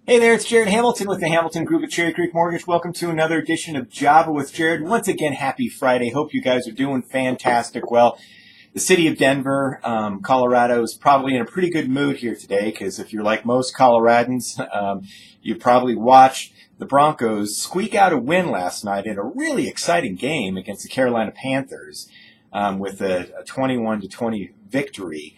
Hey there, it's Jared Hamilton with the Hamilton Group at Cherry Creek Mortgage. Welcome to another edition of Java with Jared. Once again, happy Friday. Hope you guys are doing fantastic. Well, the city of Denver, Colorado, is probably in a pretty good mood here today because if you're like most Coloradans, you probably watched the Broncos squeak out a win last night in a really exciting game against the Carolina Panthers with a 21-20 victory.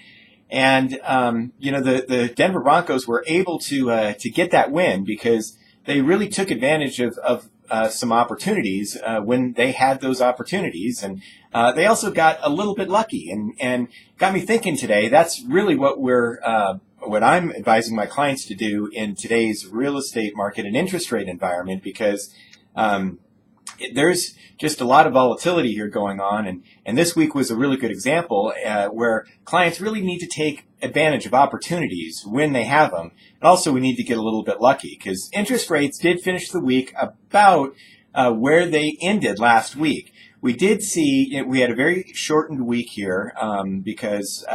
And the Denver Broncos were able to get that win because they really took advantage of some opportunities when they had those opportunities, and they also got a little bit lucky and got me thinking today. That's really what I'm advising my clients to do in today's real estate market and interest rate environment because there's just a lot of volatility here going on, and this week was a really good example where clients really need to take advantage of opportunities when they have them. And also we need to get a little bit lucky because interest rates did finish the week about where they ended last week. We did see, we had a very shortened week here because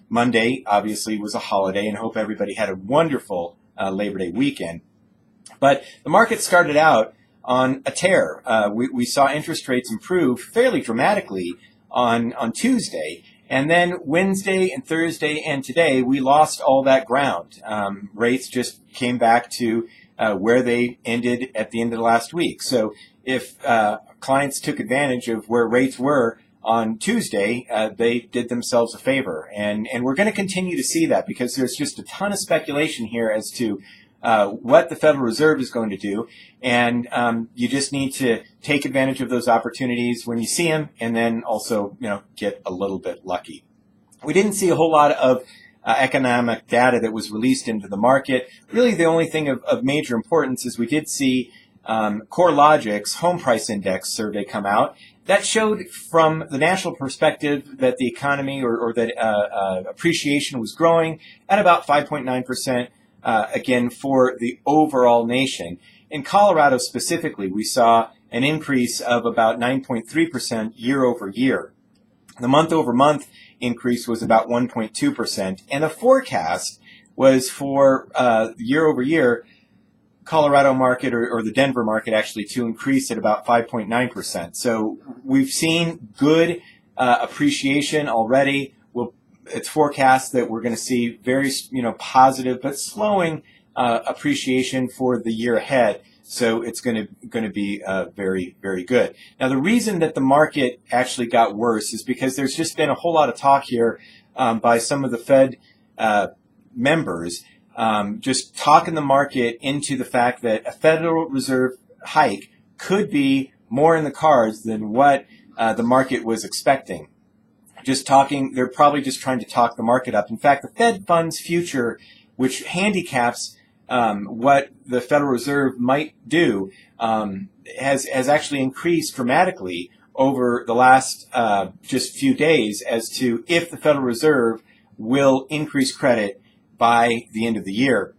Monday obviously was a holiday, and hope everybody had a wonderful Labor Day weekend. But the market started out on a tear. We saw interest rates improve fairly dramatically on Tuesday. And then Wednesday and Thursday and today, we lost all that ground. Rates just came back to where they ended at the end of the last week. So if clients took advantage of where rates were on Tuesday, they did themselves a favor. And we're going to continue to see that because there's just a ton of speculation here as to what the Federal Reserve is going to do, and you just need to take advantage of those opportunities when you see them, and then also, get a little bbit lucky. We didn't see a whole lot of economic data that was released into the market. Really, the only thing of major importance is we did see CoreLogic's home price index survey come out. That showed from the national perspective that the economy or that appreciation was growing at about 5.9%. Again, for the overall nation. In Colorado specifically, we saw an increase of about 9.3% year over year. The month over month increase was about 1.2%, and the forecast was for year over year, Colorado market or the Denver market actually to increase at about 5.9%. So we've seen good appreciation already. It's forecast that we're going to see very, positive but slowing appreciation for the year ahead. So it's going to be very, very good. Now, the reason that the market actually got worse is because there's just been a whole lot of talk here by some of the Fed members, just talking the market into the fact that a Federal Reserve hike could be more in the cards than what the market was expecting. They're probably just trying to talk the market up. In fact, the Fed funds future, which handicaps what the Federal Reserve might do, has actually increased dramatically over the last just few days as to if the Federal Reserve will increase credit by the end of the year.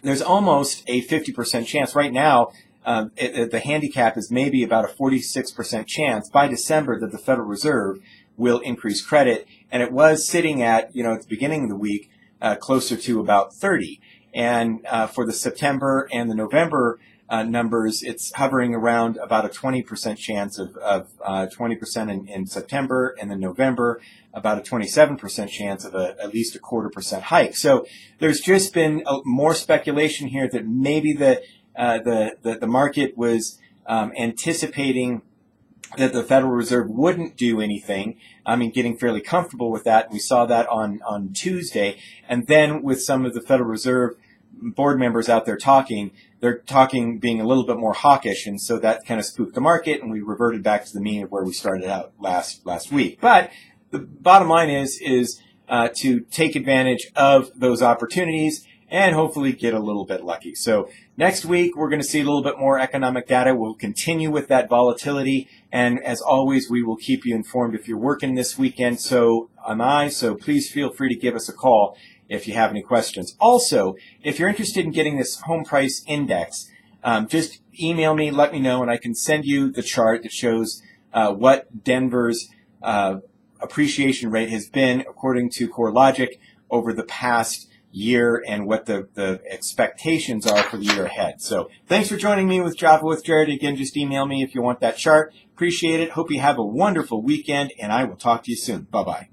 There's almost a 50% chance. Right now, the handicap is maybe about a 46% chance by December that the Federal Reserve will increase credit, and it was sitting at, at the beginning of the week, closer to about 30. And for the September and the November numbers, it's hovering around about a 20% chance of 20% in September, and then November, about a 27% chance of at least a 0.25% hike. So there's just been more speculation here that maybe the market was anticipating that the Federal Reserve wouldn't do anything. Getting fairly comfortable with that. We saw that on Tuesday. And then with some of the Federal Reserve board members out there they're talking being a little bit more hawkish. And so that kind of spooked the market, and we reverted back to the mean of where we started out last week. But the bottom line is to take advantage of those opportunities and hopefully get a little bit lucky. So next week, we're going to see a little bit more economic data. We'll continue with that volatility. And as always, we will keep you informed if you're working this weekend. So am I. So please feel free to give us a call if you have any questions. Also, if you're interested in getting this home price index, just email me, let me know, and I can send you the chart that shows what Denver's appreciation rate has been according to CoreLogic over the past year and what the expectations are for the year ahead. So thanks for joining me with Java with Jared. Again, just email me if you want that chart. Appreciate it. Hope you have a wonderful weekend, and I will talk to you soon. Bye-bye.